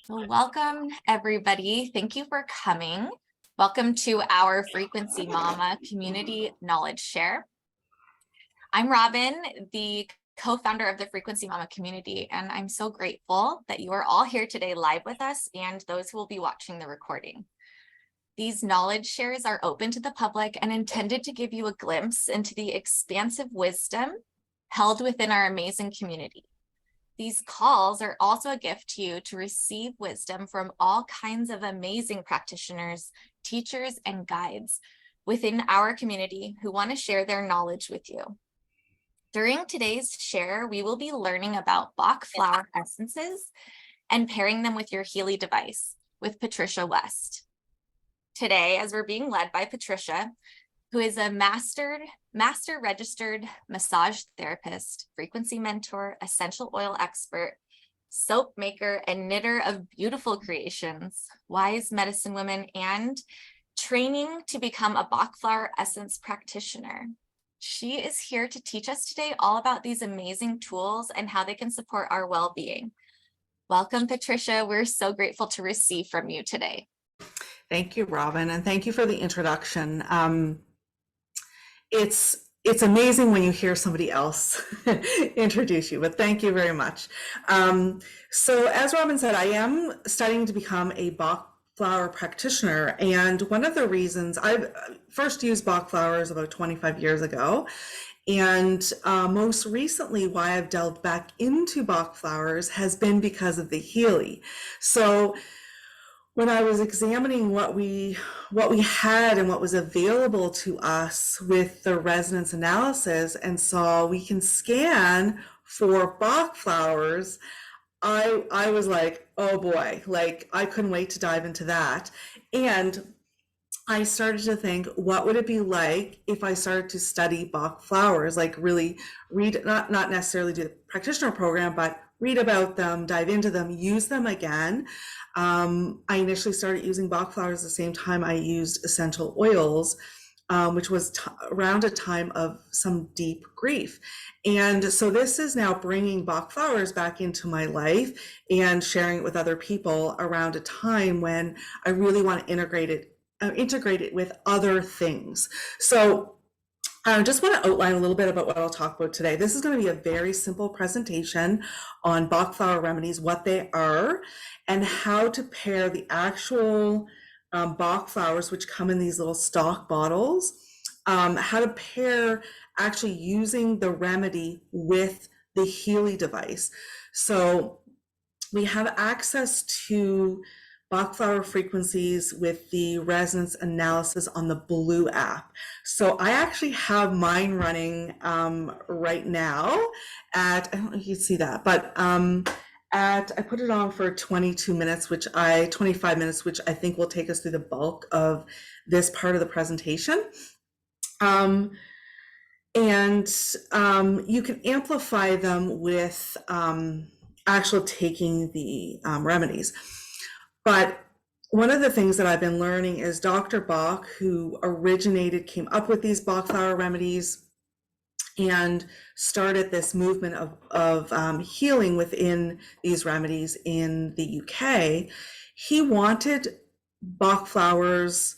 Well, welcome everybody. Thank you for coming. Welcome to our Frequency Mama Community Knowledge Share. I'm Robin, the co-founder of the Frequency Mama community, and I'm so grateful that you are all here today live with us and those who will be watching the recording. These knowledge shares are open to the public and intended to give you a glimpse into the expansive wisdom held within our amazing community. These calls are also a gift to you to receive wisdom from all kinds of amazing practitioners, teachers, and guides within our community who want to share their knowledge with you. During today's share, we will be learning about Bach flower essences and pairing them with your Healy device with Patricia West. Today, as we're being led by Patricia, who is a master registered massage therapist, frequency mentor, essential oil expert, soap maker, and knitter of beautiful creations, wise medicine woman, and training to become a Bach flower essence practitioner. She is here to teach us today all about these amazing tools and how they can support our well-being. Welcome, Patricia. We're so grateful to receive from you today. Thank you, Robin, and thank you for the introduction. It's amazing when you hear somebody else introduce you, but thank you very much. So as Robin said, I am studying to become a Bach flower practitioner, and one of the reasons I first used Bach flowers about 25 years ago, and most recently why I've delved back into Bach flowers has been because of the Healy. So when I was examining what we had and what was available to us with the resonance analysis and saw we can scan for Bach flowers, I was like, oh boy, like I couldn't wait to dive into that. And I started to think, what would it be like if I started to study Bach flowers, like really read, not necessarily do the practitioner program, but read about them, dive into them, use them again. I initially started using Bach flowers the same time I used essential oils, which was around a time of some deep grief. And so this is now bringing Bach flowers back into my life and sharing it with other people around a time when I really want to integrate it with other things. So I just want to outline a little bit about what I'll talk about today. This is going to be a very simple presentation on Bach flower remedies, what they are, and how to pair the actual Bach flowers, which come in these little stock bottles, how to pair actually using the remedy with the Healy device. So we have access to Bach flower frequencies with the resonance analysis on the Blue app. So I actually have mine running right now at, I don't know if you can see that, but I put it on for 25 minutes, which I think will take us through the bulk of this part of the presentation. And you can amplify them with actual taking the remedies. But one of the things that I've been learning is Dr. Bach, who came up with these Bach flower remedies and started this movement of healing within these remedies in the UK. He wanted Bach flowers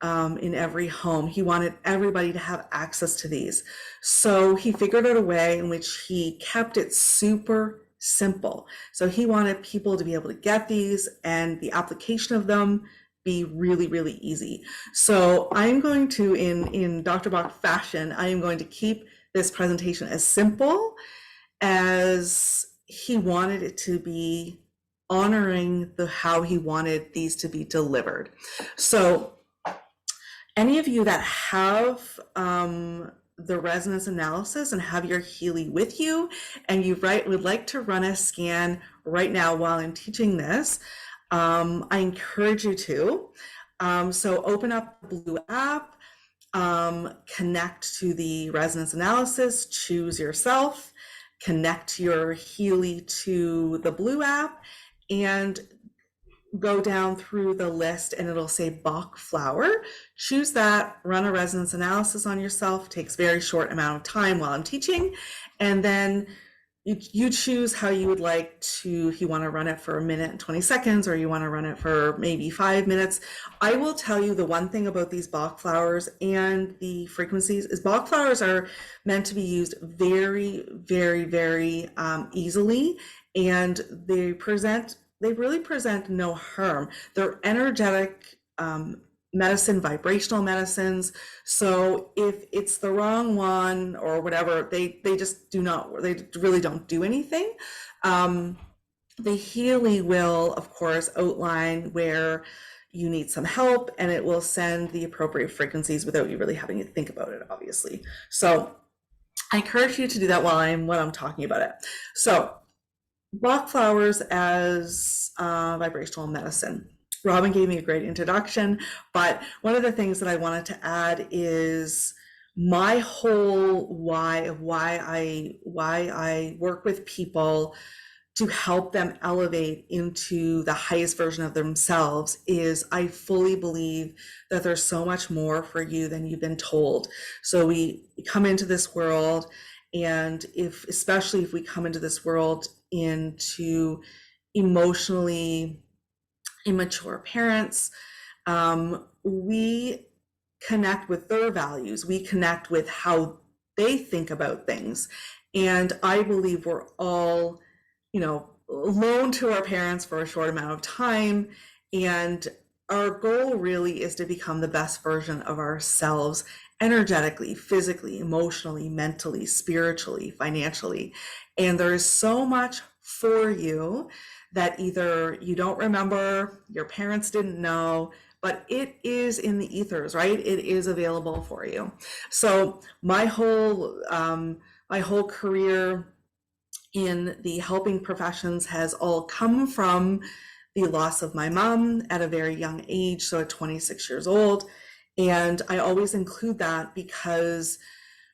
in every home. He wanted everybody to have access to these. So he figured out a way in which he kept it super simple. So he wanted people to be able to get these and the application of them be really, really easy. So I'm going to, in Dr. Bach fashion, I am going to keep this presentation as simple as he wanted it to be, honoring how he wanted these to be delivered. So any of you that have the resonance analysis and have your Healy with you, and you would like to run a scan right now while I'm teaching this, I encourage you to. So open up the Blue app, connect to the resonance analysis, choose yourself, connect your Healy to the Blue app, and go down through the list and it'll say Bach flower. Choose that, run a resonance analysis on yourself. Takes very short amount of time while I'm teaching, and then you choose how you would like to, if you want to run it for 1 minute and 20 seconds, or you want to run it for maybe 5 minutes. I will tell you the one thing about these Bach flowers and the frequencies is Bach flowers are meant to be used very, very, very easily, and they really present no harm. They're energetic medicine, vibrational medicines. So if it's the wrong one or whatever, they just do not, they really don't do anything. The Healy will, of course, outline where you need some help, and it will send the appropriate frequencies without you really having to think about it, obviously. So I encourage you to do that while I'm talking about it. So Bach flowers as vibrational medicine. Robin gave me a great introduction, but one of the things that I wanted to add is my whole why I work with people to help them elevate into the highest version of themselves is I fully believe that there's so much more for you than you've been told. So we come into this world, and especially if we come into this world into emotionally immature parents, we connect with their values, we connect with how they think about things. And I believe we're all, loaned to our parents for a short amount of time. And our goal really is to become the best version of ourselves energetically, physically, emotionally, mentally, spiritually, financially. And there is so much for you that either you don't remember, your parents didn't know, but it is in the ethers, right? It is available for you. So my whole career in the helping professions has all come from the loss of my mom at a very young age, so at 26 years old. And I always include that because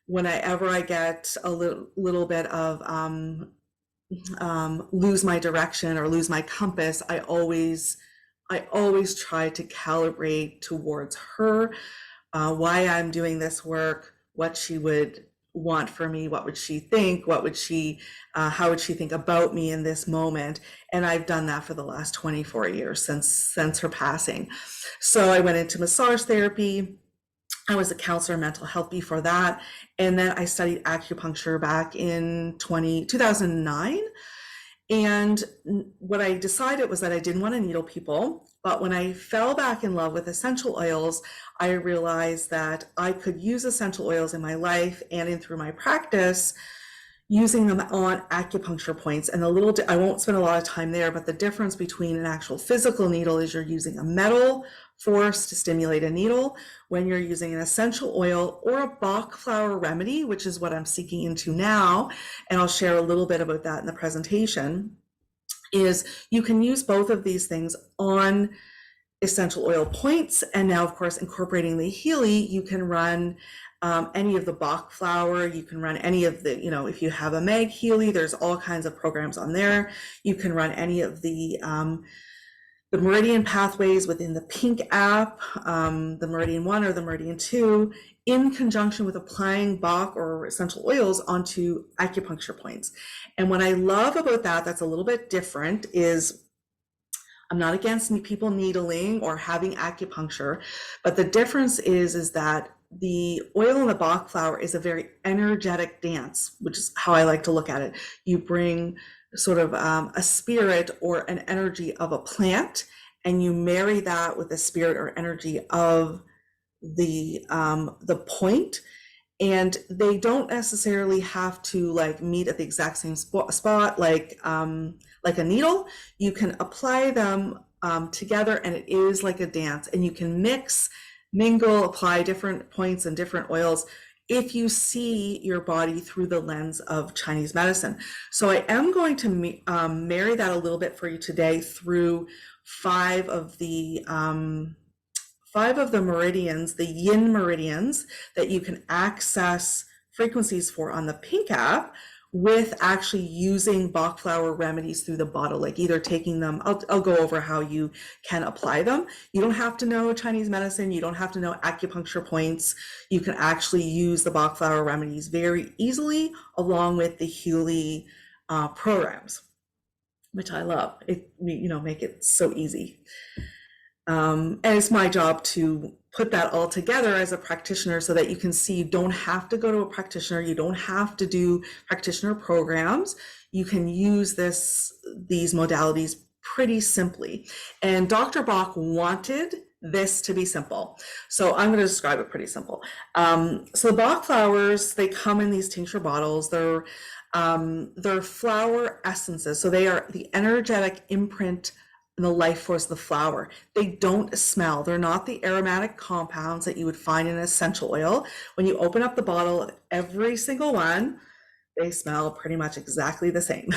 whenever I get a little bit of lose my direction or lose my compass, I always try to calibrate towards her, why I'm doing this work, what she would want for me, what would she think, how would she think about me in this moment. And I've done that for the last 24 years since her passing. So I went into massage therapy. I was a counselor in mental health before that. And then I studied acupuncture back in 2009. And what I decided was that I didn't want to needle people. But when I fell back in love with essential oils, I realized that I could use essential oils in my life and through my practice, using them on acupuncture points. And I won't spend a lot of time there, but the difference between an actual physical needle is you're using a metal force to stimulate a needle. When you're using an essential oil or a Bach flower remedy, which is what I'm seeking into now, and I'll share a little bit about that in the presentation, is you can use both of these things on essential oil points. And now, of course, incorporating the Healy, you can run any of the Bach flower, you can run any of the, if you have a Mag Healy, there's all kinds of programs on there. You can run any of the Meridian pathways within the Pink app, the Meridian 1 or the Meridian 2, in conjunction with applying Bach or essential oils onto acupuncture points. And what I love about that, that's a little bit different, is I'm not against people needling or having acupuncture, but the difference is that the oil in the Bach flower is a very energetic dance, which is how I like to look at it. You bring sort of a spirit or an energy of a plant, and you marry that with the spirit or energy of the point, and they don't necessarily have to meet at the exact same spot like a needle. You can apply them together, and it is like a dance, and you can mix, mingle, apply different points and different oils if you see your body through the lens of Chinese medicine. So I am going to marry that a little bit for you today through five of the meridians, the yin meridians, that you can access frequencies for on the Pink app, with actually using Bach flower remedies through the bottle, like either taking them, I'll go over how you can apply them. You don't have to know Chinese medicine, you don't have to know acupuncture points. You can actually use the Bach flower remedies very easily, along with the Healy programs, which I love. Make it so easy. And it's my job to put that all together as a practitioner so that you can see you don't have to go to a practitioner, you don't have to do practitioner programs. You can use these modalities pretty simply. And Dr. Bach wanted this to be simple. So I'm going to describe it pretty simple. So the Bach flowers, they come in these tincture bottles. They're flower essences. So they are the energetic imprint and the life force of the flower. They don't smell. They're not the aromatic compounds that you would find in essential oil. When you open up the bottle of every single one, they smell pretty much exactly the same.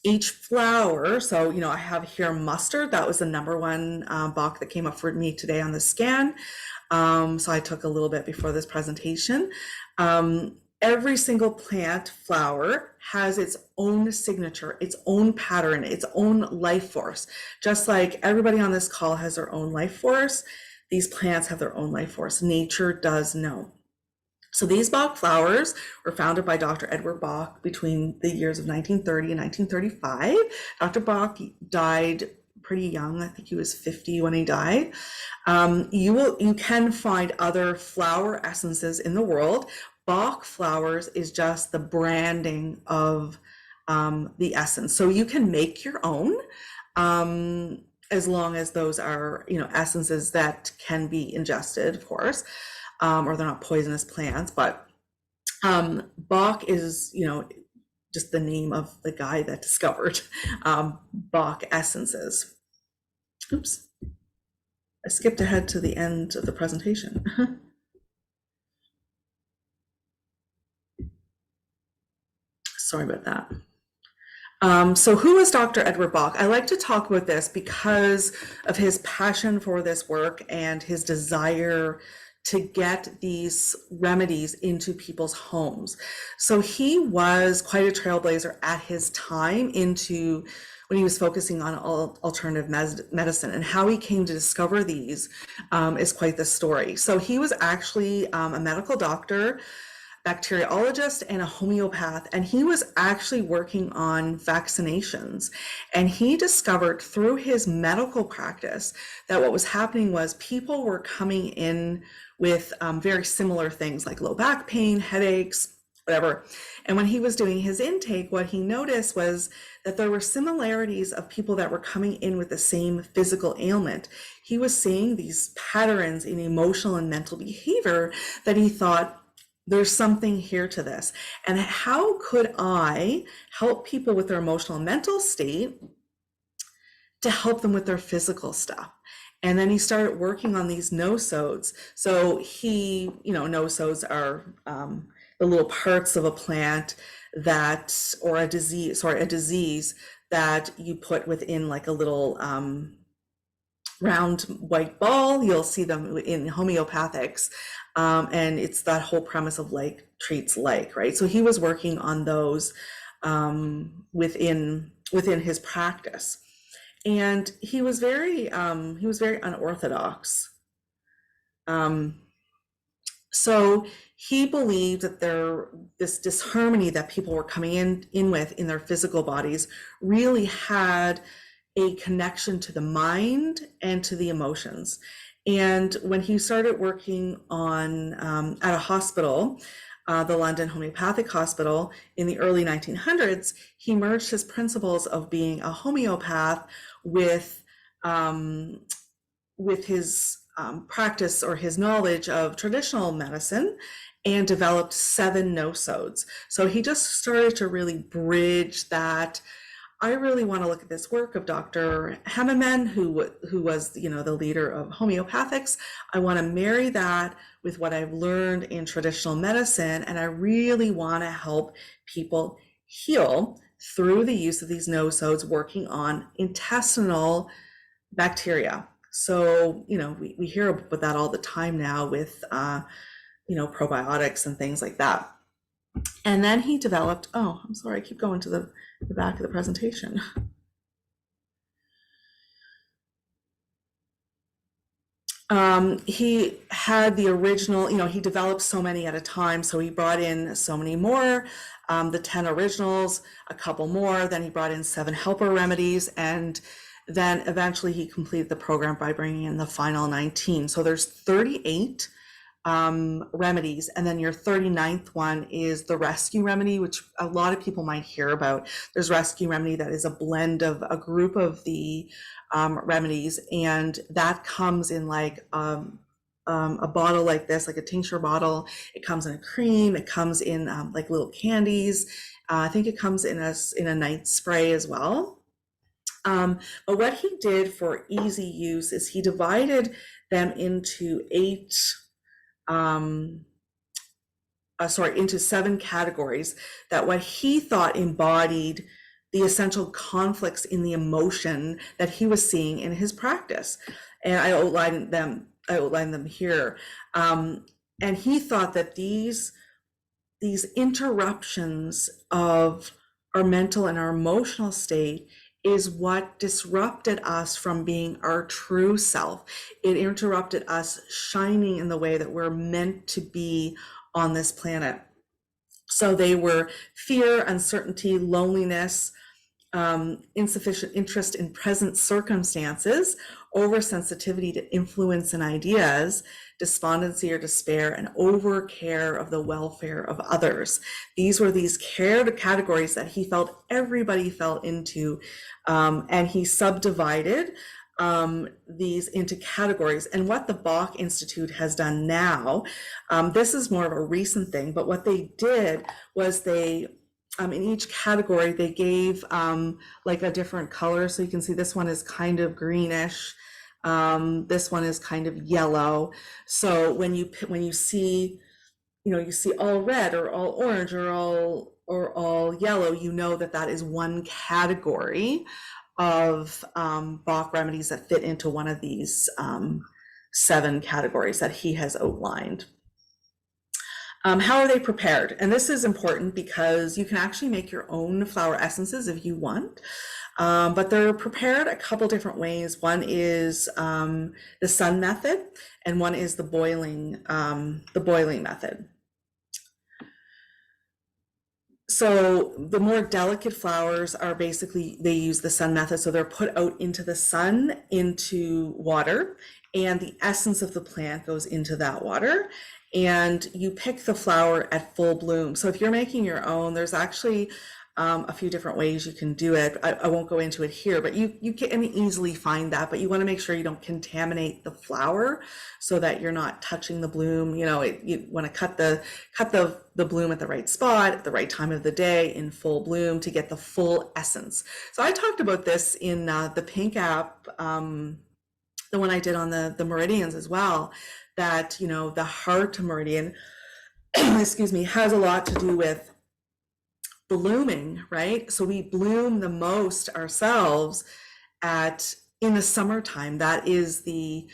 Each flower, so I have here mustard. That was the number one Bach that came up for me today on the scan. So I took a little bit before this presentation. Every single plant flower has its own signature, its own pattern, its own life force. Just like everybody on this call has their own life force, these plants have their own life force. Nature does know. So these Bach flowers were founded by Dr. Edward Bach between the years of 1930 and 1935. Dr. Bach died pretty young. I think he was 50 when he died. You can find other flower essences in the world. Bach flowers is just the branding of the essence. So you can make your own as long as those are, essences that can be ingested, of course, or they're not poisonous plants. But Bach is, just the name of the guy that discovered Bach essences. Oops, I skipped ahead to the end of the presentation. Sorry about that. So who was Dr. Edward Bach? I like to talk about this because of his passion for this work and his desire to get these remedies into people's homes. So he was quite a trailblazer at his time when he was focusing on alternative medicine, and how he came to discover these is quite the story. So he was actually a medical doctor, bacteriologist, and a homeopath, and he was actually working on vaccinations. And he discovered through his medical practice that what was happening was people were coming in with very similar things like low back pain, headaches, whatever. And when he was doing his intake, what he noticed was that there were similarities of people that were coming in with the same physical ailment. He was seeing these patterns in emotional and mental behavior that he thought, there's something here to this. And how could I help people with their emotional and mental state to help them with their physical stuff? And then he started working on these nosodes. So nosodes are the little parts of a plant or a disease that you put within like a little round white ball. You'll see them in homeopathics. And it's that whole premise of like treats like, right? So he was working on those within his practice. And he was very unorthodox. So he believed that this disharmony that people were coming in with in their physical bodies really had a connection to the mind and to the emotions. And when he started working on at a hospital, the London Homeopathic Hospital in the early 1900s, he merged his principles of being a homeopath with his practice or his knowledge of traditional medicine, and developed 7 nosodes. So he just started to really bridge that. I really want to look at this work of Dr. Hemmerman, who was, the leader of homeopathics. I want to marry that with what I've learned in traditional medicine, and I really want to help people heal through the use of these nosodes, working on intestinal bacteria. So, we hear about that all the time now with, probiotics and things like that. And then he developed, I'm sorry, I keep going to the back of the presentation. He had the original, he developed so many at a time, so he brought in so many more. the 10 originals, a couple more, then he brought in 7 helper remedies, and then eventually he completed the program by bringing in the final 19. So there's 38 remedies, and then your 39th one is the rescue remedy, which a lot of people might hear about. There's rescue remedy that is a blend of a group of the remedies, and that comes in like a bottle like this, like a tincture bottle. It comes in a cream, it comes in like little candies. I think it comes in a night spray as well. But what he did for easy use is he divided them into into 7 categories that what he thought embodied the essential conflicts in the emotion that he was seeing in his practice. And I outlined them here. And he thought that these interruptions of our mental and our emotional state is what disrupted us from being our true self. It interrupted us shining in the way that we're meant to be on this planet. So they were fear, uncertainty, loneliness, insufficient interest in present circumstances, oversensitivity to influence and ideas, despondency or despair, and overcare of the welfare of others. These were these categories that he felt everybody fell into, and he subdivided these into categories. And what the Bach Institute has done now, this is more of a recent thing, but what they did was they in each category, they gave like a different color. So you can see this one is kind of greenish. This one is kind of yellow. So when you see, you see all red or all orange or all yellow, you know that is one category of Bach remedies that fit into one of these 7 categories that he has outlined. How are they prepared? And this is important because you can actually make your own flower essences if you want, but they're prepared a couple different ways. One is the sun method, and one is the boiling method. So the more delicate flowers are basically, they use the sun method. So they're put out into the sun, into water, and the essence of the plant goes into that water. And you pick the flower at full bloom. So if you're making your own, there's actually a few different ways you can do it. I won't go into it here, but you can easily find that, but you want to make sure you don't contaminate the flower so that you're not touching the bloom. You want to cut the bloom at the right spot, at the right time of the day, in full bloom, to get the full essence. So I talked about this in the Pink app, the one I did on the meridians as well, that the heart meridian excuse me, has a lot to do with blooming, right? So we bloom the most ourselves in the summertime. That is the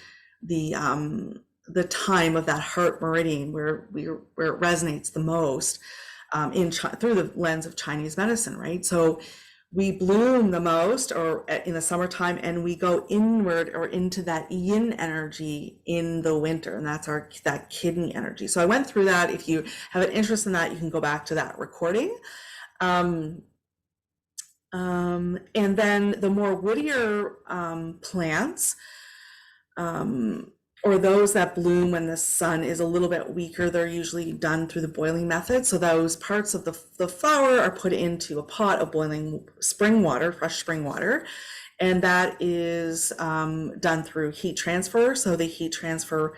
time of that heart meridian where it resonates the most through the lens of Chinese medicine, right? So we bloom the most in the summertime, and we go inward or into that yin energy in the winter, and that's that kidney energy. So I went through that. If you have an interest in that, you can go back to that recording. And then the more woodier plants, or those that bloom when the sun is a little bit weaker, they're usually done through the boiling method. So those parts of the flower are put into a pot of boiling spring water, fresh spring water, and that is done through heat transfer. So the heat transfer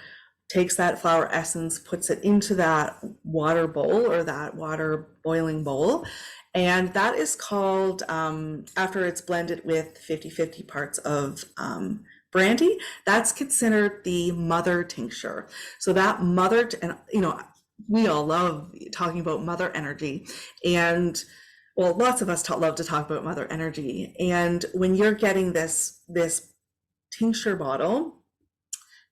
takes that flower essence, puts it into that water bowl or that water boiling bowl, and that is called, after it's blended with 50-50 parts of brandy, that's considered the mother tincture. So that mother, and we all love talking about mother energy, and well, lots of us love to talk about mother energy. And when you're getting this tincture bottle,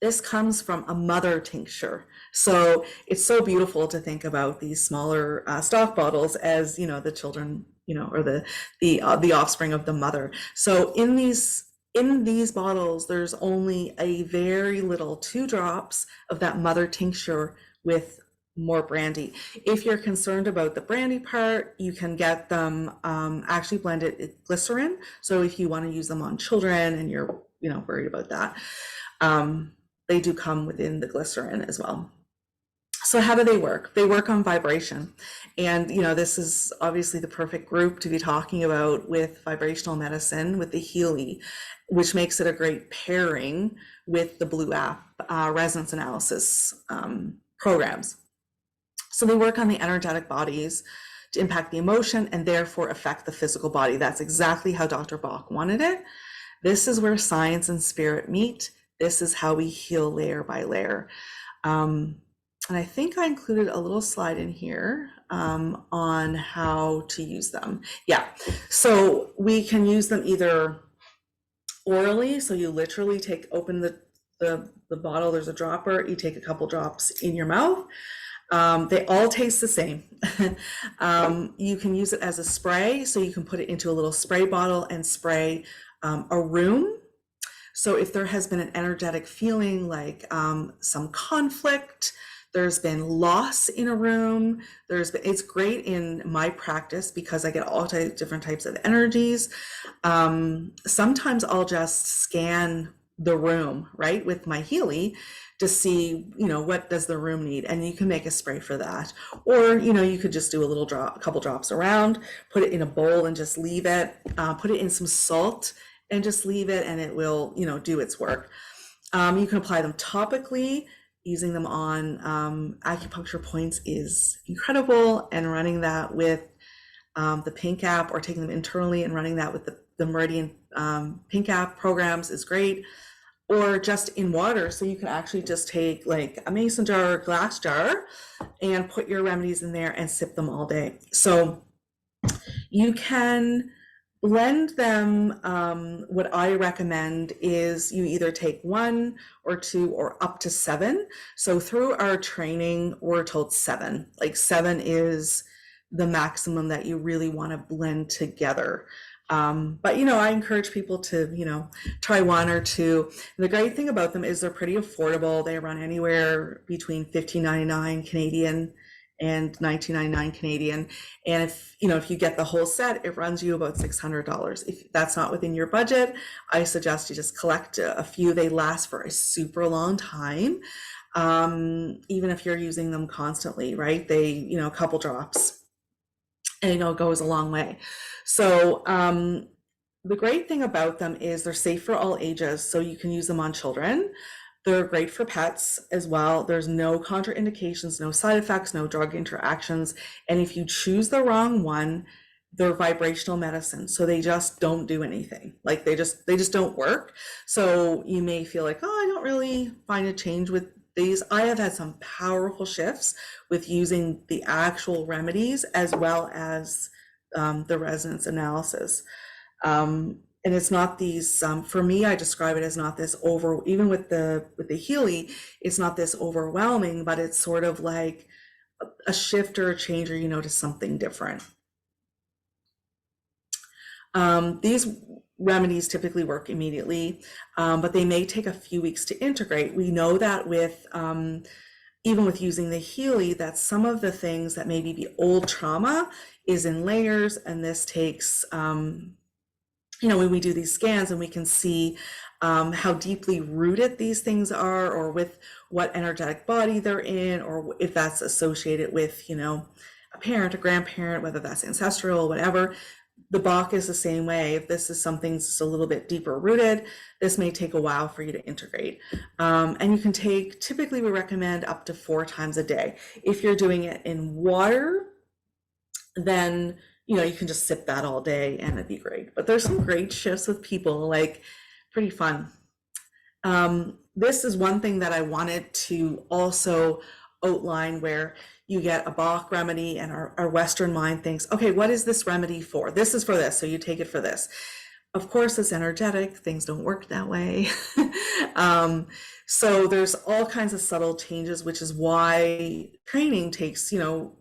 this comes from a mother tincture. So it's so beautiful to think about these smaller stock bottles as the children, or the offspring of the mother. So in these bottles, there's only a very little 2 drops of that mother tincture with more brandy. If you're concerned about the brandy part, you can get them actually blended with glycerin. So if you want to use them on children and you're, worried about that, they do come within the glycerin as well. So how do they work? They work on vibration. And, this is obviously the perfect group to be talking about with vibrational medicine, with the Healy, which makes it a great pairing with the Blue app resonance analysis programs. So they work on the energetic bodies to impact the emotion and therefore affect the physical body. That's exactly how Dr. Bach wanted it. This is where science and spirit meet. This is how we heal layer by layer. And I think I included a little slide in here on how to use them. Yeah, so we can use them either orally, so you literally open the bottle, there's a dropper, you take a couple drops in your mouth. They all taste the same. You can use it as a spray, so you can put it into a little spray bottle and spray a room. So if there has been an energetic feeling like some conflict, there's been loss in a room, it's great in my practice because I get all different types of energies. Sometimes I'll just scan the room, right, with my Healy to see, what does the room need, and you can make a spray for that. Or, you could just do a couple drops around, put it in a bowl and just leave it, put it in some salt and just leave it, and it will, do its work. You can apply them topically. Using them on acupuncture points is incredible, and running that with the Pink app, or taking them internally and running that with the Meridian Pink app programs is great. Or just in water, so you can actually just take like a mason jar or glass jar and put your remedies in there and sip them all day. So you can blend them. What I recommend is you either take 1 or 2 or up to 7. So through our training, we're told 7. Like 7 is the maximum that you really want to blend together. But I encourage people to try 1 or 2. And the great thing about them is they're pretty affordable. They run anywhere between $15.99 Canadian and $19.99 Canadian. And if you get the whole set, it runs you about $600. If that's not within your budget, I suggest you just collect a few. They last for a super long time, even if you're using them constantly, right? They, a couple drops, and it goes a long way. So the great thing about them is they're safe for all ages, so you can use them on children. They're great for pets as well. There's no contraindications, no side effects, no drug interactions. And if you choose the wrong one, they're vibrational medicine, so they just don't do anything. Like they just don't work. So you may feel like, oh, I don't really find a change with these. I have had some powerful shifts with using the actual remedies as well as the resonance analysis. And it's not these, for me, I describe it as not this even with the Healy, it's not this overwhelming, but it's sort of like a shift or a change, or you notice something different. These remedies typically work immediately, but they may take a few weeks to integrate. We know that with even with using the Healy, that some of the things that maybe be old trauma is in layers, and this takes when we do these scans and we can see how deeply rooted these things are, or with what energetic body they're in, or if that's associated with a parent, a grandparent, whether that's ancestral, whatever. The Bach is the same way. If this is something that's a little bit deeper rooted, this may take a while for you to integrate. And you can take, typically we recommend up to 4 times a day. If you're doing it in water, then you can just sip that all day and it'd be great. But there's some great shifts with people, like pretty fun. This is one thing that I wanted to also outline, where you get a Bach remedy and our Western mind thinks, okay, what is this remedy for? This is for this, so you take it for this. Of course, it's energetic. Things don't work that way. So there's all kinds of subtle changes, which is why training takes,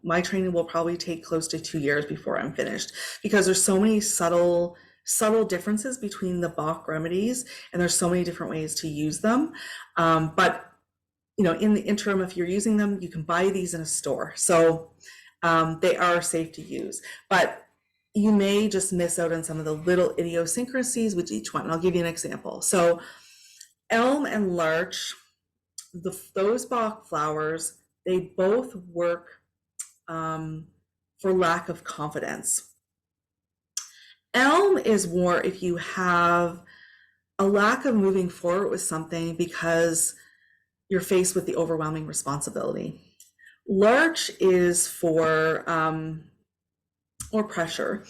my training will probably take close to 2 years before I'm finished, because there's so many subtle differences between the Bach remedies, and there's so many different ways to use them. But in the interim, if you're using them, you can buy these in a store. So they are safe to use, but you may just miss out on some of the little idiosyncrasies with each one. And I'll give you an example. So elm and larch, those Bach flowers, they both work for lack of confidence. Elm is more if you have a lack of moving forward with something because you're faced with the overwhelming responsibility. Larch is for or pressure.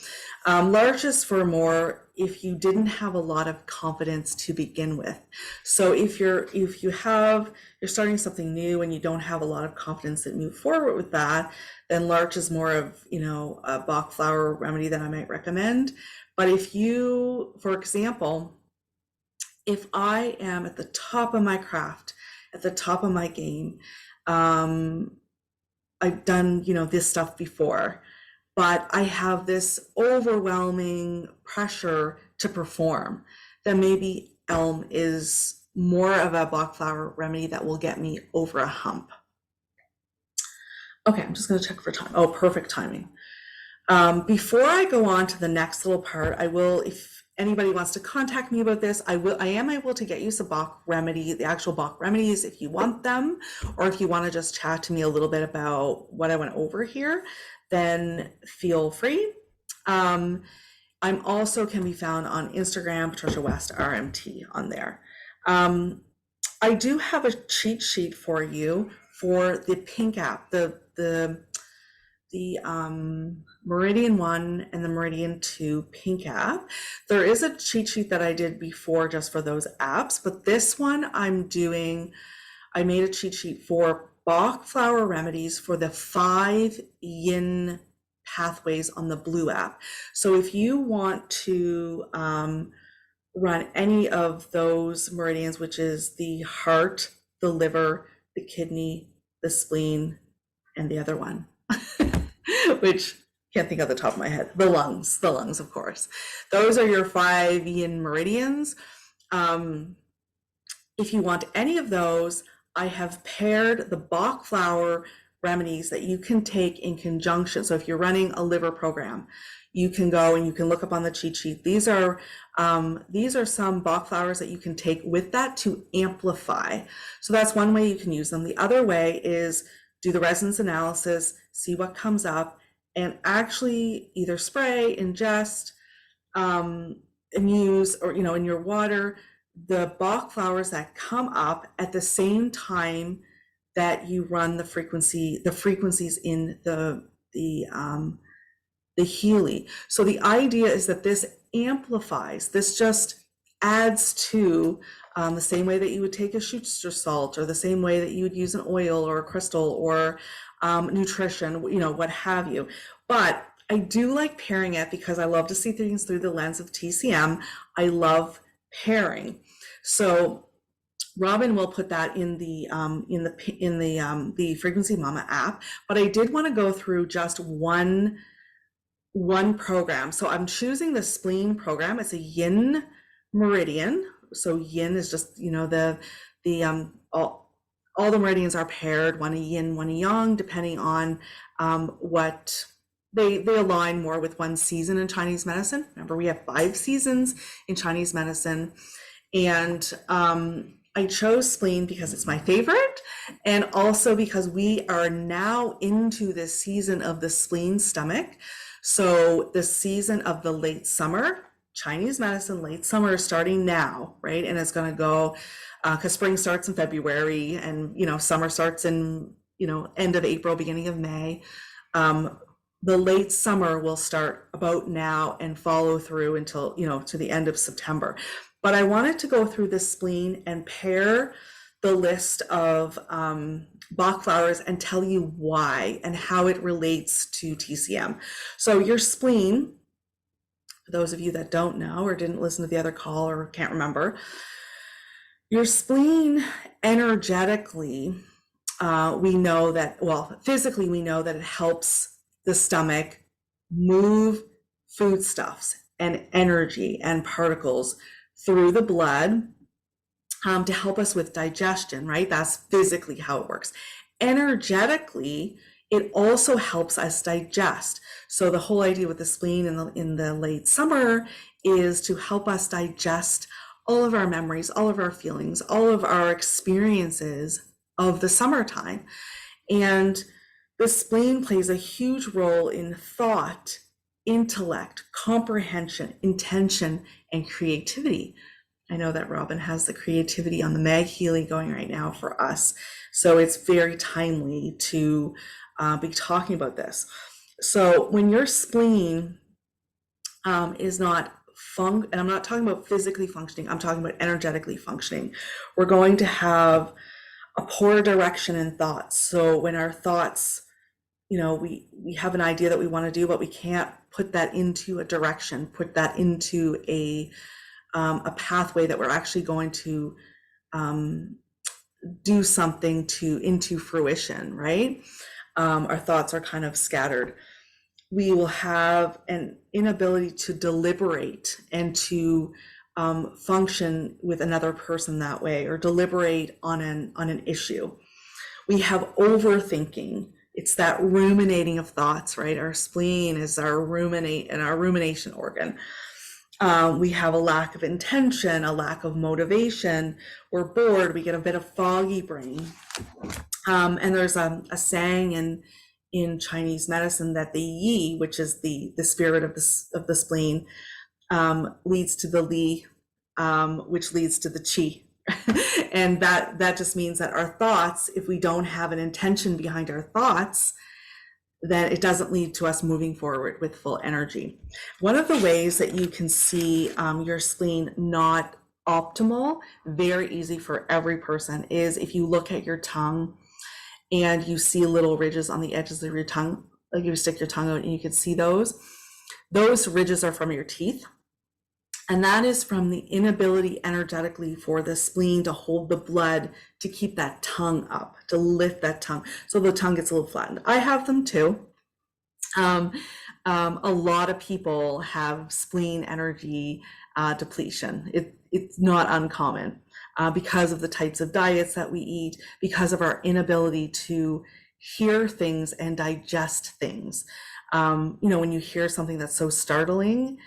Larch is for more if you didn't have a lot of confidence to begin with. So if you're starting something new and you don't have a lot of confidence to move forward with that, then larch is more of a Bach flower remedy that I might recommend. But if you, for example, if I am at the top of my craft, at the top of my game, I've done this stuff before, but I have this overwhelming pressure to perform, then maybe elm is more of a Bach flower remedy that will get me over a hump. Okay, I'm just going to check for time. Oh, perfect timing. Before I go on to the next little part, I will, if anybody wants to contact me about this, I am able to get you some Bach remedy, the actual Bach remedies if you want them, or if you want to just chat to me a little bit about what I went over here, then feel free. I'm also can be found on Instagram, patriciawestrmt on there. I do have a cheat sheet for you for the pink app, the Meridian 1 and the Meridian 2 pink app. There is a cheat sheet that I did before just for those apps, but this one I made a cheat sheet for Bach flower remedies for the 5 yin pathways on the blue app. So if you want to run any of those meridians, which is the heart, the liver, the kidney, the spleen, and the other one, which can't think of the top of my head, the lungs, of course. Those are your 5 yin meridians. If you want any of those, I have paired the Bach flower remedies that you can take in conjunction. So if you're running a liver program, you can go and you can look up on the cheat sheet. These are some Bach flowers that you can take with that to amplify. So that's one way you can use them. The other way is do the resonance analysis, see what comes up, and actually either spray, ingest, and use, or in your water, the Bach flowers that come up at the same time that you run the frequencies in the Healy. So the idea is that this amplifies, this just adds to the same way that you would take a Schuster salt, or the same way that you would use an oil or a crystal or nutrition, what have you. But I do like pairing it because I love to see things through the lens of TCM. I love pairing. So Robin will put that in the Frequency Mama app, but I did want to go through just one program. So I'm choosing the spleen program. It's a yin meridian. So yin is just all the meridians are paired, one a yin, one a yang, depending on what they align more with one season in Chinese medicine. Remember, we have 5 seasons in Chinese medicine. And I chose spleen because it's my favorite, and also because we are now into the season of the spleen stomach. So the season of the late summer, Chinese medicine, late summer is starting now, right? And it's going to go, because spring starts in February, and summer starts in end of April, beginning of May. The late summer will start about now and follow through until to the end of September. But I wanted to go through the spleen and pair the list of Bach flowers and tell you why and how it relates to TCM. So your spleen, for those of you that don't know or didn't listen to the other call or can't remember, your spleen energetically, we know that, physically we know that it helps the stomach move foodstuffs and energy and particles through the blood, to help us with digestion, right? That's physically how it works. Energetically, it also helps us digest. So the whole idea with the spleen in the late summer is to help us digest all of our memories, all of our feelings, all of our experiences of the summertime. And the spleen plays a huge role in thought, intellect, comprehension, intention, and creativity. I know that Robin has the creativity on the Mag Healy going right now for us. So it's very timely to be talking about this. So when your spleen is not and I'm not talking about physically functioning, I'm talking about energetically functioning, we're going to have a poor direction in thoughts. So when our thoughts, we have an idea that we want to do, but we can't put that into a direction, put that into a pathway that we're actually going to do something into fruition, right? Our thoughts are kind of scattered. We will have an inability to deliberate and to function with another person that way, or deliberate on an issue. We have overthinking. It's that ruminating of thoughts, right? Our spleen is our rumination organ. We have a lack of intention, a lack of motivation. We're bored. We get a bit of foggy brain. And there's a saying in Chinese medicine that the yi, which is the spirit of the spleen, leads to the li, which leads to the qi. And that just means that our thoughts, if we don't have an intention behind our thoughts, then it doesn't lead to us moving forward with full energy. One of the ways that you can see your spleen not optimal, very easy for every person, is if you look at your tongue and you see little ridges on the edges of your tongue, like you stick your tongue out and you can see those ridges are from your teeth. And that is from the inability energetically for the spleen to hold the blood, to keep that tongue up, to lift that tongue. So the tongue gets a little flattened. I have them too. A lot of people have spleen energy depletion. It's not uncommon because of the types of diets that we eat, because of our inability to hear things and digest things. When you hear something that's so startling,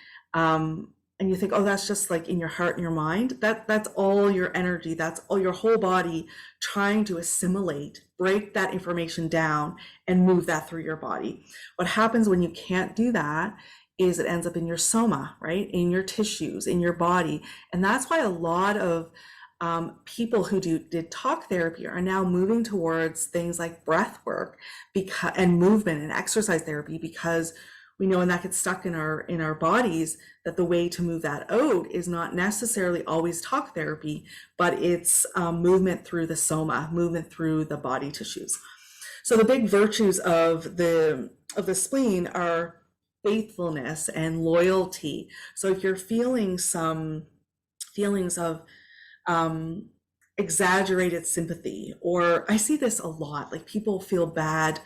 and you think, oh, that's just like in your heart and your mind, that's all your energy, that's all your whole body trying to assimilate, break that information down and move that through your body. What happens when you can't do that is it ends up in your soma, right? In your tissues, in your body. And that's why a lot of people who did talk therapy are now moving towards things like breath work and movement and exercise therapy, because we know when that gets stuck in our bodies, that the way to move that out is not necessarily always talk therapy, but it's movement through the soma, movement through the body tissues. So the big virtues of the spleen are faithfulness and loyalty. So if you're feeling some feelings of exaggerated sympathy, or I see this a lot, like people feel bad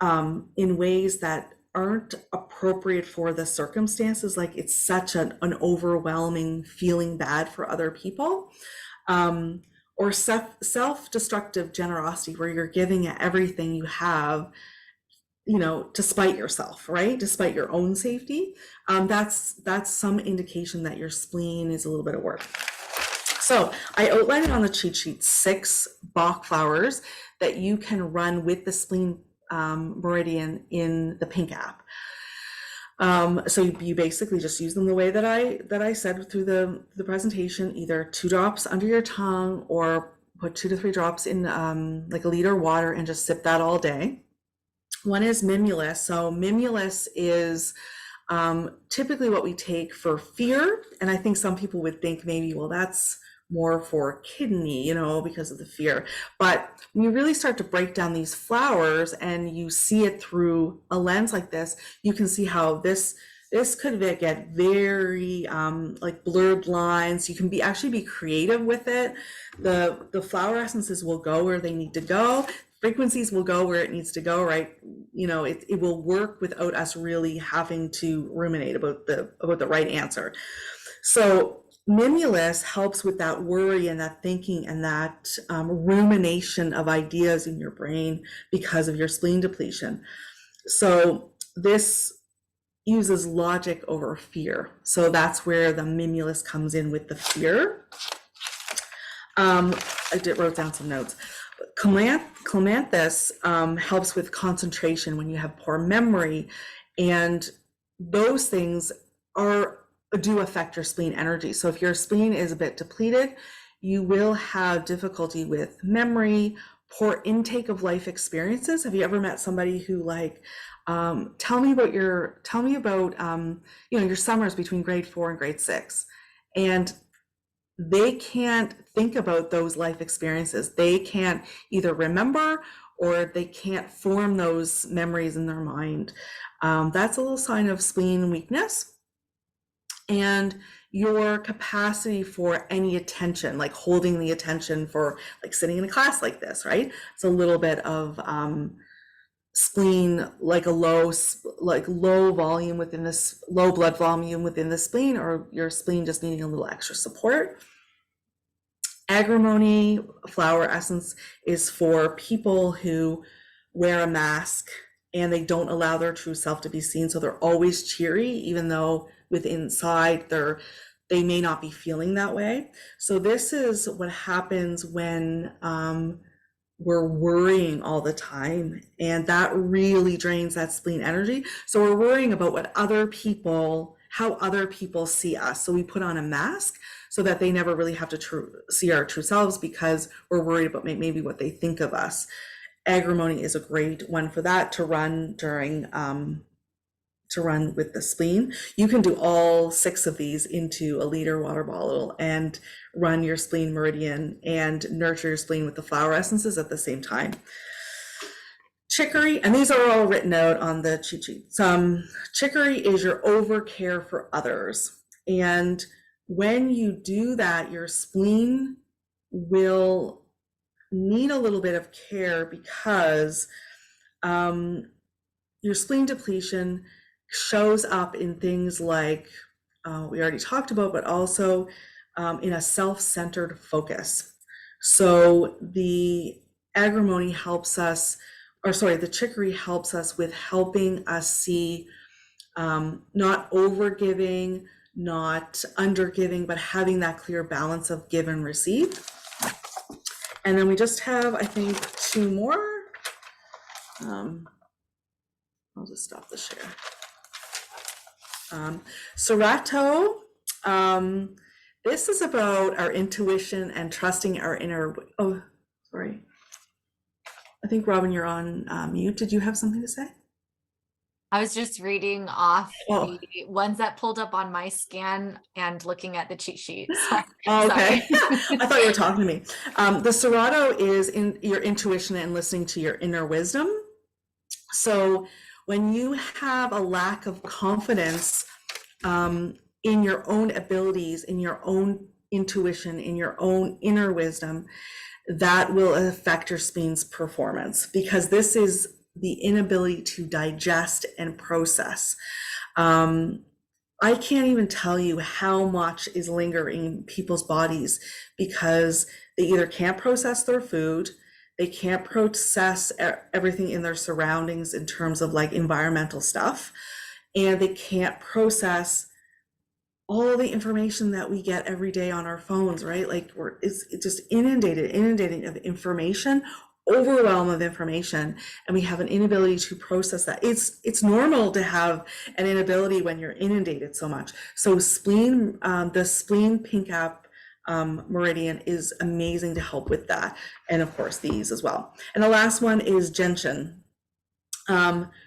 in ways that aren't appropriate for the circumstances, like it's such an overwhelming feeling bad for other people, or self-destructive generosity, where you're giving everything you have, to spite yourself, right? Despite your own safety. That's some indication that your spleen is a little bit of work. So I outlined on the cheat sheet 6 Bach flowers that you can run with the spleen meridian in the Pink app. So you basically just use them the way that I said through the presentation, either 2 drops under your tongue, or put 2 to 3 drops in like a liter of water and just sip that all day. One is mimulus. So mimulus is typically what we take for fear. And I think some people would think maybe, well, that's more for kidney, because of the fear. But when you really start to break down these flowers and you see it through a lens like this, you can see how this could get very like blurred lines. You can actually be creative with it. The flower essences will go where they need to go. Frequencies will go where it needs to go, right? It will work without us really having to ruminate about the right answer. So mimulus helps with that worry and that thinking and that rumination of ideas in your brain because of your spleen depletion. So this uses logic over fear. So that's where the mimulus comes in with the fear. I wrote down some notes. Clematis helps with concentration when you have poor memory, and those things do affect your spleen energy. So if your spleen is a bit depleted, you will have difficulty with memory, poor intake of life experiences. Have you ever met somebody who tell me about your summers between grade 4 and grade 6, and they can't think about those life experiences. They can't either remember or they can't form those memories in their mind. That's a little sign of spleen weakness. And your capacity for any attention, like holding the attention for like sitting in a class like this, right? It's a little bit of spleen, like a low volume within this, low blood volume within the spleen, or your spleen just needing a little extra support. Agrimony flower essence is for people who wear a mask and they don't allow their true self to be seen. So they're always cheery, even though within inside they may not be feeling that way. So this is what happens when we're worrying all the time, and that really drains that spleen energy. So we're worrying about how other people see us. So we put on a mask so that they never really have to see our true selves, because we're worried about maybe what they think of us. Agrimony is a great one for that, to run with the spleen. You can do all 6 of these into a liter water bottle and run your spleen meridian and nurture your spleen with the flower essences at the same time. Chicory, and these are all written out on the cheat sheet. Chicory is your overcare for others. And when you do that, your spleen will need a little bit of care, because your spleen depletion shows up in things like we already talked about, but also in a self-centered focus. So the agrimony helps us, the chicory helps us with helping us see not overgiving, not undergiving, but having that clear balance of give and receive. And then we just have, I think, 2 more. I'll just stop the share. Serato, this is about our intuition and trusting our inner, oh, sorry. I think, Robin, you're on mute. Did you have something to say? I was just reading off the ones that pulled up on my scan and looking at the cheat sheet. Okay. I thought you were talking to me. The Serato is in your intuition and listening to your inner wisdom. So when you have a lack of confidence in your own abilities, in your own intuition, in your own inner wisdom, that will affect your spleen's performance, because this is the inability to digest and process. I can't even tell you how much is lingering in people's bodies, because they either can't process their food, they can't process everything in their surroundings in terms of like environmental stuff, and they can't process all the information that we get every day on our phones, right? Like it's just inundating of information, overwhelm of information, and we have an inability to process that. It's normal to have an inability when you're inundated so much. So the spleen pink up meridian is amazing to help with that, and of course these as well. And the last one is gentian,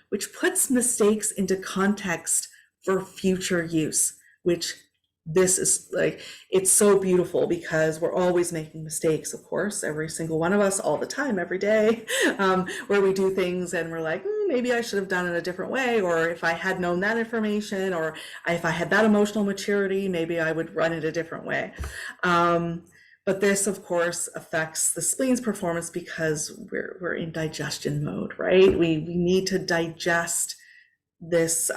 which puts mistakes into context for future use, which this is like, it's so beautiful, because we're always making mistakes, of course, every single one of us, all the time, every day, where we do things and we're like, maybe I should have done it a different way, or if I had known that information, or if I had that emotional maturity, maybe I would run it a different way. But this, of course, affects the spleen's performance, because we're in digestion mode, right? We need to digest this,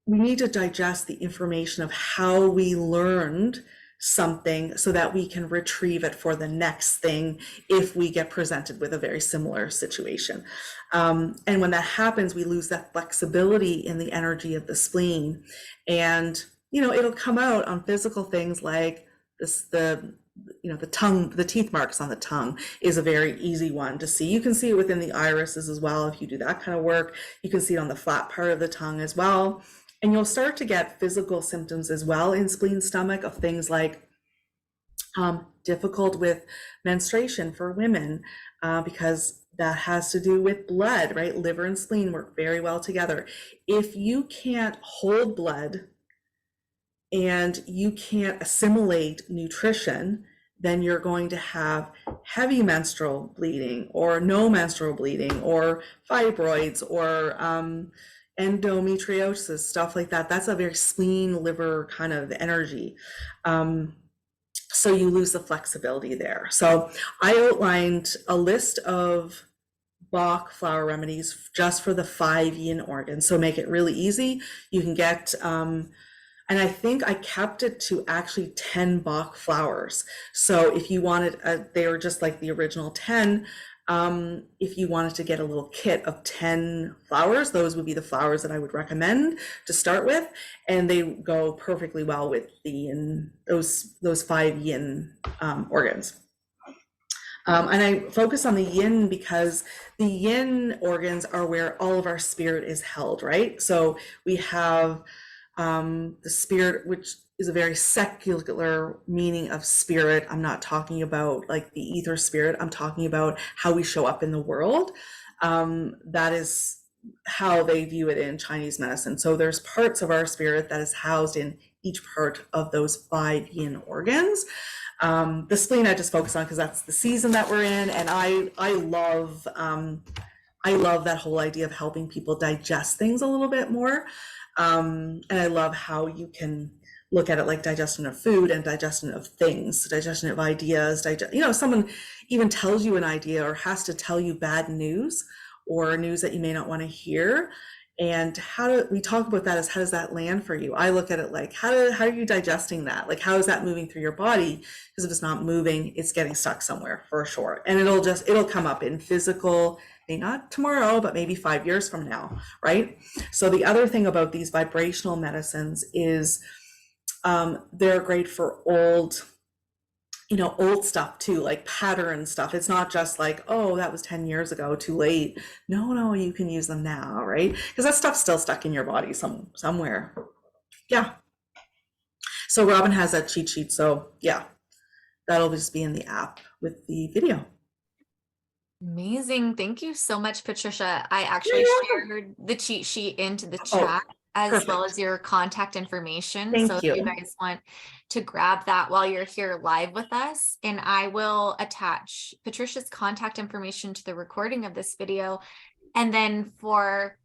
we need to digest the information of how we learned something so that we can retrieve it for the next thing if we get presented with a very similar situation. And when that happens, we lose that flexibility in the energy of the spleen. And, it'll come out on physical things like the tongue, the teeth marks on the tongue is a very easy one to see. You can see it within the irises as well. If you do that kind of work, you can see it on the flat part of the tongue as well. And you'll start to get physical symptoms as well in spleen stomach of things like difficult with menstruation for women, because that has to do with blood, right? Liver and spleen work very well together. If you can't hold blood and you can't assimilate nutrition, then you're going to have heavy menstrual bleeding or no menstrual bleeding or fibroids or endometriosis, stuff like that. That's a very spleen liver kind of energy. So you lose the flexibility there. So I outlined a list of Bach flower remedies just for the 5 yin organs. So make it really easy. You can get, and I think I kept it to actually 10 Bach flowers. So if you wanted, they were just like the original 10. If you wanted to get a little kit of 10 flowers, those would be the flowers that I would recommend to start with. And they go perfectly well with the yin, those 5 yin organs. And I focus on the yin because the yin organs are where all of our spirit is held, right? So we have the spirit, which is a very secular meaning of spirit. I'm not talking about like the ether spirit. I'm talking about how we show up in the world. That is how they view it in Chinese medicine. So there's parts of our spirit that is housed in each part of those 5 yin organs. The spleen I just focus on because that's the season that we're in, and I love that whole idea of helping people digest things a little bit more. And I love how you can look at it like digestion of food and digestion of things, digestion of ideas. Someone even tells you an idea or has to tell you bad news or news that you may not want to hear. And we talk about that as how does that land for you? I look at it like, how are you digesting that? Like, how is that moving through your body? Because if it's not moving, it's getting stuck somewhere for sure. And it'll come up in physical, maybe not tomorrow, but maybe 5 years from now, right? So the other thing about these vibrational medicines is they're great for old stuff too, like pattern stuff. It's not just like, oh, that was 10 years ago, too late. No, you can use them now, right? Because that stuff's still stuck in your body somewhere. Yeah. So Robin has that cheat sheet. So yeah, that'll just be in the app with the video. Amazing. Thank you so much, Patricia. I actually shared the cheat sheet into the chat as well as your contact information. Thank so you. if you guys want to grab that while you're here live with us, and I will attach Patricia's contact information to the recording of this video. And then for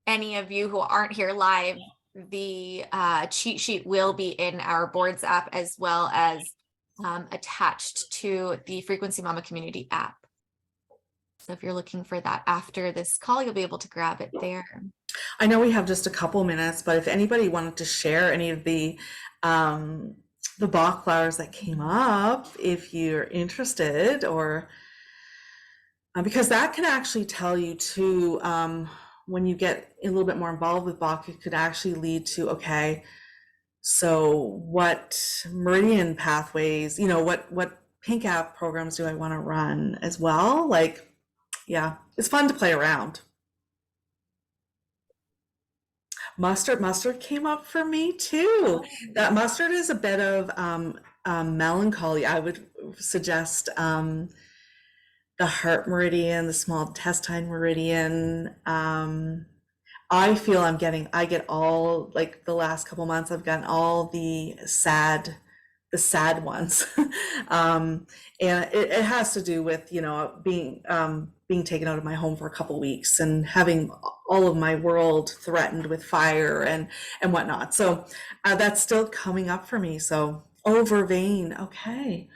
any of you who aren't here live, the cheat sheet will be in our boards app as well as attached to the Frequency Mama Community app. So if you're looking for that after this call, you'll be able to grab it there. I know we have just a couple minutes, but if anybody wanted to share any of the Bach flowers that came up, if you're interested, or because that can actually tell you too, when you get a little bit more involved with Bach, it could actually lead to, okay, so what meridian pathways, what pink app programs do I want to run as well? Like, yeah, it's fun to play around. Mustard came up for me too. That mustard is a bit of melancholy. I would suggest the heart meridian, the small intestine meridian. I feel I get all, like the last couple months, I've gotten all the sad ones. And it has to do with, being taken out of my home for a couple weeks and having all of my world threatened with fire and whatnot. So that's still coming up for me. So, vervain. Okay.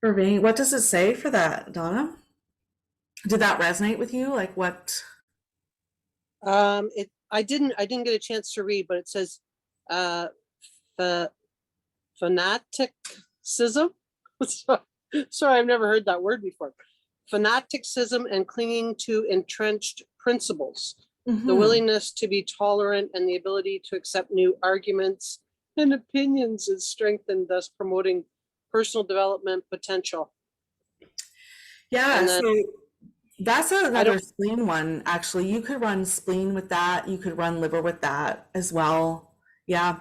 Vervain. What does it say for that, Donna? Did that resonate with you? Like what? It I didn't get a chance to read, but it says fanaticism. Sorry, I've never heard that word before. Fanaticism and clinging to entrenched principles, the willingness to be tolerant and the ability to accept new arguments and opinions is strengthened, thus promoting personal development potential. Yeah, And then, so that's another spleen one, actually. You could run spleen with that. You could run liver with that as well. Yeah.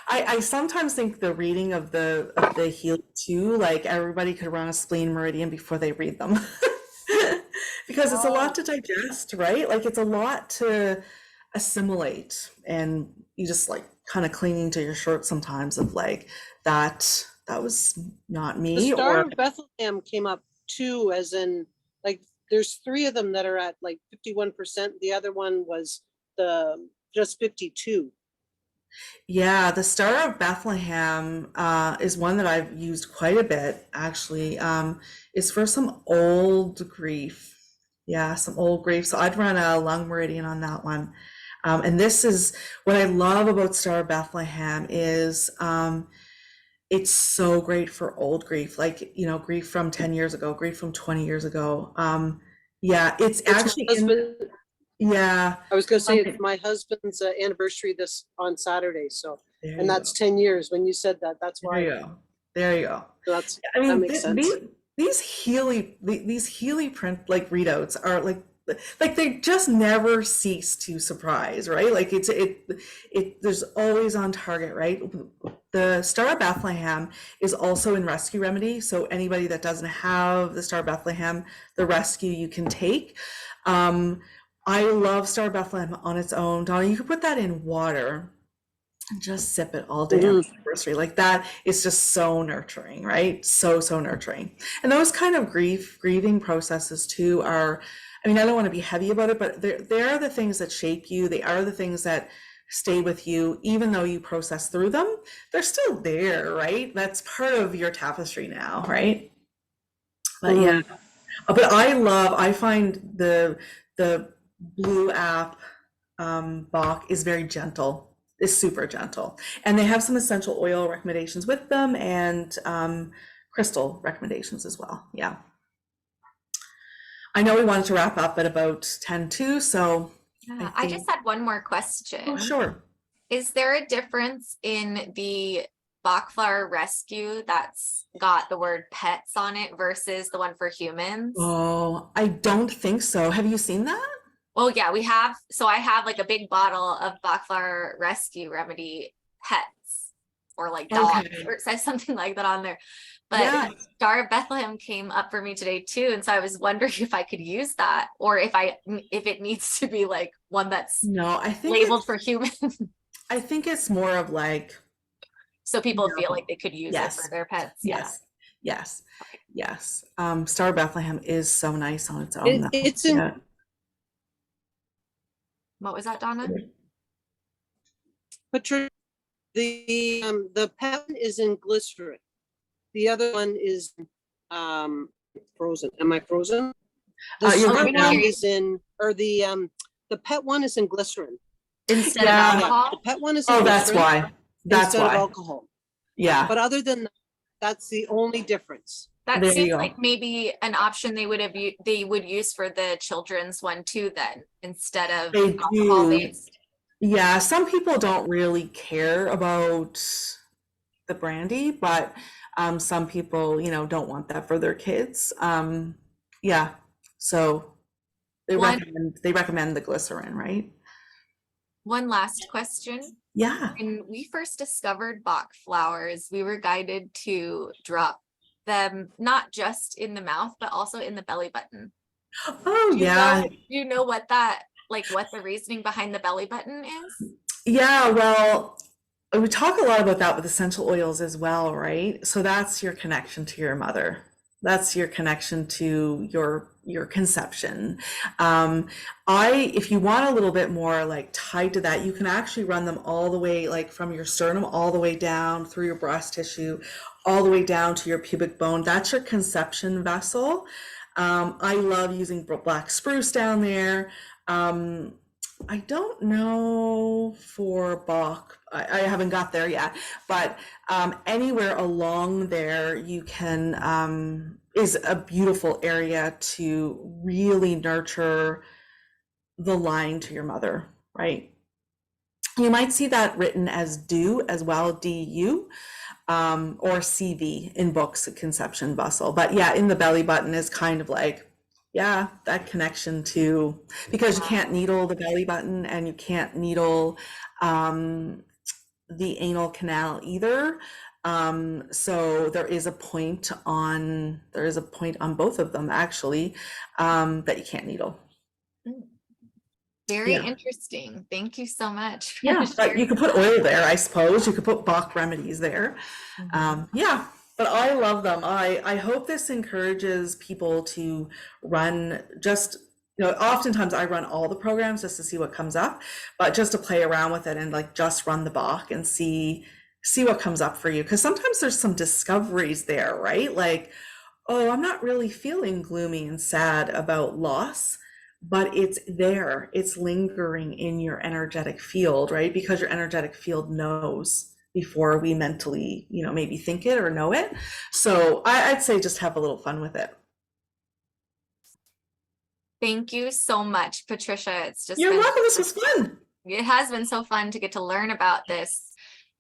I sometimes think the reading of the Healy too, like everybody could run a spleen meridian before they read them. Because it's a lot to digest, right? Like it's a lot to assimilate, and you just like kind of clinging to your shirt sometimes of like that was not me. the Star of Bethlehem came up too, as in like there's 3 of them that are at like 51%. The other one was just 52. Yeah, the Star of Bethlehem is one that I've used quite a bit, actually. It's for some old grief. Yeah, some old grief. So I'd run a lung meridian on that one. And this is what I love about Star of Bethlehem is it's so great for old grief, like, you know, grief from 10 years ago, grief from 20 years ago. Yeah, it's actually yeah. I was going to say it's my husband's anniversary on Saturday. So, and that's 10 years. When you said that, that's why. There you go. So that makes sense. These Healy print like readouts are like they just never cease to surprise, right? Like there's always on target, right? The Star of Bethlehem is also in rescue remedy. So anybody that doesn't have the Star of Bethlehem, the rescue you can take. I love Star of Bethlehem on its own. Donna, you could put that in water and just sip it all day on the anniversary. Like that is just so nurturing, right? So nurturing. And those kind of grieving processes too are, I mean, I don't want to be heavy about it, but they're the things that shape you. They are the things that stay with you, even though you process through them. They're still there, right? That's part of your tapestry now, right? But yeah, but I find the Blue app, Bach is very gentle, is super gentle. And they have some essential oil recommendations with them and crystal recommendations as well. Yeah. I know we wanted to wrap up at about 10:02, so. Yeah, I just had one more question. Oh, sure. Is there a difference in the Bach flower rescue that's got the word pets on it versus the one for humans? Oh, I don't think so. Have you seen that? Well, yeah, we have. So I have like a big bottle of Bach flower rescue remedy pets or like dogs, or it says something like that on there. But Star of Bethlehem came up for me today too. And so I was wondering if I could use that or if it needs to be like one that's I think labeled for humans. I think it's more of like. So people feel like they could use it for their pets. Yes. Star of Bethlehem is so nice on its own. It's in. What was that, Donna? Patricia, the pet is in glycerin. The other one is frozen. Am I frozen? The other one is in, or the pet one is in glycerin instead of alcohol. The pet one is in glycerin. That's why. Instead of alcohol. Yeah. But other than that, that's the only difference. That seems like maybe an option they would use for the children's one too, then, instead of alcohol based. Yeah, some people don't really care about the brandy, but some people, don't want that for their kids. Yeah, so they recommend the glycerin, right? One last question. Yeah. When we first discovered Bach flowers, we were guided to drop them not just in the mouth, but also in the belly button. Oh, do you know what the reasoning behind the belly button is? Yeah, well, we talk a lot about that with essential oils as well, right? So that's your connection to your mother. That's your connection to your conception. If you want a little bit more like tied to that, you can actually run them all the way, like from your sternum all the way down through your breast tissue, all the way down to your pubic bone. That's your conception vessel. I love using black spruce down there. I don't know for Bach. I haven't got there yet, but anywhere along there you can is a beautiful area to really nurture the line to your mother, right? You might see that written as do as well, DU, or CV in books, conception bustle. But yeah, in the belly button is kind of like, yeah, that connection to, because you can't needle the belly button and you can't needle the anal canal either. So there is a point on both of them actually, that you can't needle. Very Yeah. interesting. Thank you so much. Yeah, but you could put oil there, I suppose. You could put Bach remedies there. Yeah, but I love them. I hope this encourages people to run just, oftentimes I run all the programs just to see what comes up, but just to play around with it and like just run the Bach and see what comes up for you. Because sometimes there's some discoveries there, right? Like, oh, I'm not really feeling gloomy and sad about loss, but it's there, it's lingering in your energetic field, right? Because your energetic field knows before we mentally, maybe think it or know it. So I'd say just have a little fun with it. Thank you so much, Patricia. It's just You're been, welcome. This was fun. it has been so fun to get to learn about this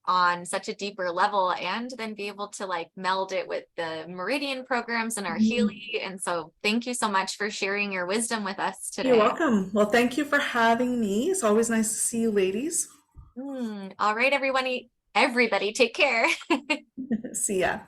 on such a deeper level, and then be able to like meld it with the Meridian programs and our Healy. And so thank you so much for sharing your wisdom with us today. You're welcome. Well, thank you for having me. It's always nice to see you ladies. All right, everybody take care. See ya.